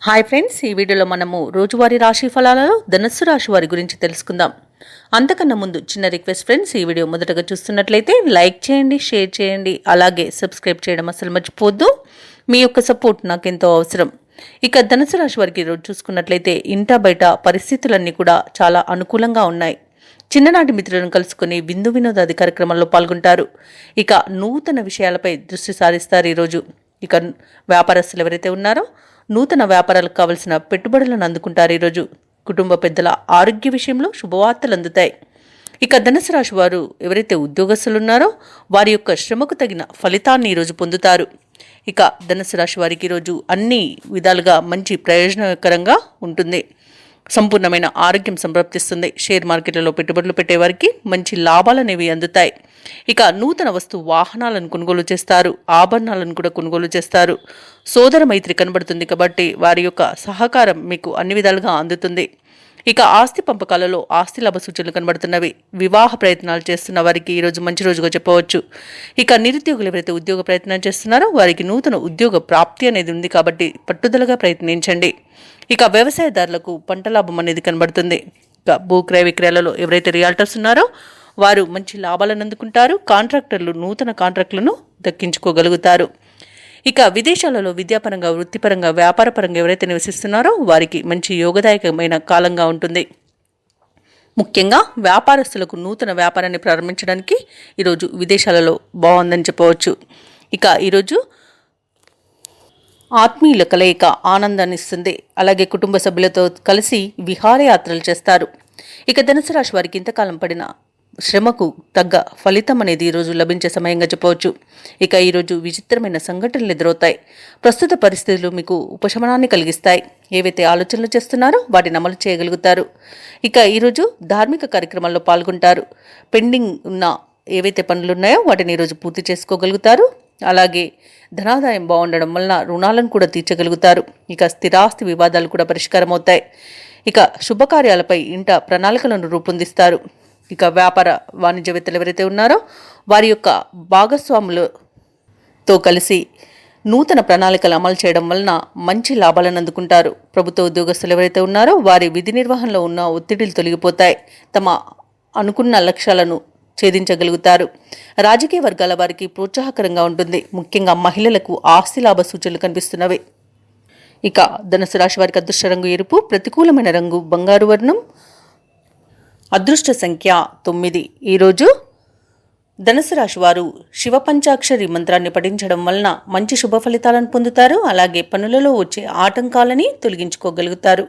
Hi friends, ఈ వీడియోలో మనము రోజువారీ రాశి ఫలాలలో ధనుస్సు రాశి వారి గురించి తెలుసుకుందాం. అంతకన్నా ముందు చిన్న రిక్వెస్ట్ ఫ్రెండ్స్, ఈ వీడియో మొదటగా చూస్తున్నట్లయితే లైక్ చేయండి, షేర్ చేయండి, అలాగే సబ్స్క్రైబ్ చేయడం అసలు మర్చిపోవద్దు. మీ యొక్క సపోర్ట్ నాకు ఎంతో అవసరం. ఇక ధనుస్సు రాశి వారికి ఈరోజు చూసుకున్నట్లయితే ఇంటా బయట పరిస్థితులన్నీ కూడా చాలా అనుకూలంగా ఉన్నాయి. చిన్ననాటి మిత్రులను కలుసుకుని విందు వినోదాది కార్యక్రమాల్లో పాల్గొంటారు. ఇక నూతన విషయాలపై దృష్టి సారిస్తారు ఈరోజు. ఇక వ్యాపారస్తులు ఎవరైతే ఉన్నారో నూతన వ్యాపారాలకు కావలసిన పెట్టుబడులను అందుకుంటారు ఈరోజు. కుటుంబ పెద్దల ఆరోగ్య విషయంలో శుభవార్తలు అందుతాయి. ఇక ధనుసు రాశి వారు ఎవరైతే ఉద్యోగస్తులు ఉన్నారో వారి యొక్క శ్రమకు తగిన ఫలితాన్ని ఈరోజు పొందుతారు. ఇక ధనుసు రాశి వారికి ఈరోజు అన్ని విధాలుగా మంచి ప్రయోజనకరంగా ఉంటుంది. సంపూర్ణమైన ఆరోగ్యం సంప్రాప్తిస్తుంది. షేర్ మార్కెట్లలో పెట్టుబడులు పెట్టేవారికి మంచి లాభాలనేవి అందుతాయి. ఇక నూతన వస్తు వాహనాలను కొనుగోలు చేస్తారు, ఆభరణాలను కూడా కొనుగోలు చేస్తారు. సోదర మైత్రి కనబడుతుంది కాబట్టి వారి యొక్క సహకారం మీకు అన్ని విధాలుగా అందుతుంది. ఇక ఆస్తి పంపకాలలో ఆస్తి లాభ సూచనలు కనబడుతున్నవి. వివాహ ప్రయత్నాలు చేస్తున్న వారికి ఈరోజు మంచి రోజుగా చెప్పవచ్చు. ఇక నిరుద్యోగులు ఎవరైతే ఉద్యోగ ప్రయత్నం చేస్తున్నారో వారికి నూతన ఉద్యోగ ప్రాప్తి అనేది ఉంది కాబట్టి పట్టుదలగా ప్రయత్నించండి. ఇక వ్యవసాయదారులకు పంట లాభం అనేది కనబడుతుంది. ఇక భూక్రయ విక్రయాలలో ఎవరైతే రియాల్టర్స్ ఉన్నారో వారు మంచి లాభాలను అందుకుంటారు. కాంట్రాక్టర్లు నూతన కాంట్రాక్టులను దక్కించుకోగలుగుతారు. ఇక విదేశాలలో విద్యాపరంగా, వృత్తిపరంగా, వ్యాపారపరంగా ఎవరైతే నివసిస్తున్నారో వారికి మంచి యోగదాయకమైన కాలంగా ఉంటుంది. ముఖ్యంగా వ్యాపారస్తులకు నూతన వ్యాపారాన్ని ప్రారంభించడానికి ఈరోజు విదేశాలలో బాగుందని చెప్పవచ్చు. ఇక ఈరోజు ఆత్మీయుల కలయిక ఆనందాన్ని ఇస్తుంది. అలాగే కుటుంబ సభ్యులతో కలిసి విహారయాత్రలు చేస్తారు. ఇక ధనుసు రాశి వారికి ఇంతకాలం పడిన శ్రమకు తగ్గ ఫలితం అనేది ఈరోజు లభించే సమయంగా చెప్పవచ్చు. ఇక ఈరోజు విచిత్రమైన సంఘటనలు ఎదురవుతాయి. ప్రస్తుత పరిస్థితులు మీకు ఉపశమనాన్ని కలిగిస్తాయి. ఏవైతే ఆలోచనలు చేస్తున్నారో వాటిని అమలు చేయగలుగుతారు. ఇక ఈరోజు ధార్మిక కార్యక్రమాల్లో పాల్గొంటారు. పెండింగ్ ఉన్న ఏవైతే పనులు ఉన్నాయో వాటిని ఈరోజు పూర్తి చేసుకోగలుగుతారు. అలాగే ధనాదాయం బాగుండడం వలన రుణాలను కూడా తీర్చగలుగుతారు. ఇక స్థిరాస్తి వివాదాలు కూడా పరిష్కారం అవుతాయి. ఇక శుభకార్యాలపై ఇంట ప్రణాళికలను రూపొందిస్తారు. ఇక వ్యాపార వాణిజ్యవేత్తలు ఎవరైతే ఉన్నారో వారి యొక్క భాగస్వాములతో కలిసి నూతన ప్రణాళికలు అమలు చేయడం వలన మంచి లాభాలను అందుకుంటారు. ప్రభుత్వ ఉద్యోగస్తులు ఎవరైతే ఉన్నారో వారి విధి నిర్వహణలో ఉన్న ఒత్తిడిలు తొలగిపోతాయి. తమ అనుకున్న లక్ష్యాలను ఛేదించగలుగుతారు. రాజకీయ వర్గాల వారికి ప్రోత్సాహకరంగా ఉంటుంది. ముఖ్యంగా మహిళలకు ఆస్తి లాభ సూచనలు కనిపిస్తున్నవి. ఇక ధనుసు రాశి వారికి అదృష్ట రంగు ఎరుపు, ప్రతికూలమైన రంగు బంగారు వర్ణం, అదృష్ట సంఖ్య 9. ఈరోజు ధనుసు రాశి వారు శివ పంచాక్షరి మంత్రాన్ని పఠించడం వలన మంచి శుభ ఫలితాలను పొందుతారు. అలాగే పనులలో వచ్చే ఆటంకాలని తొలగించుకోగలుగుతారు.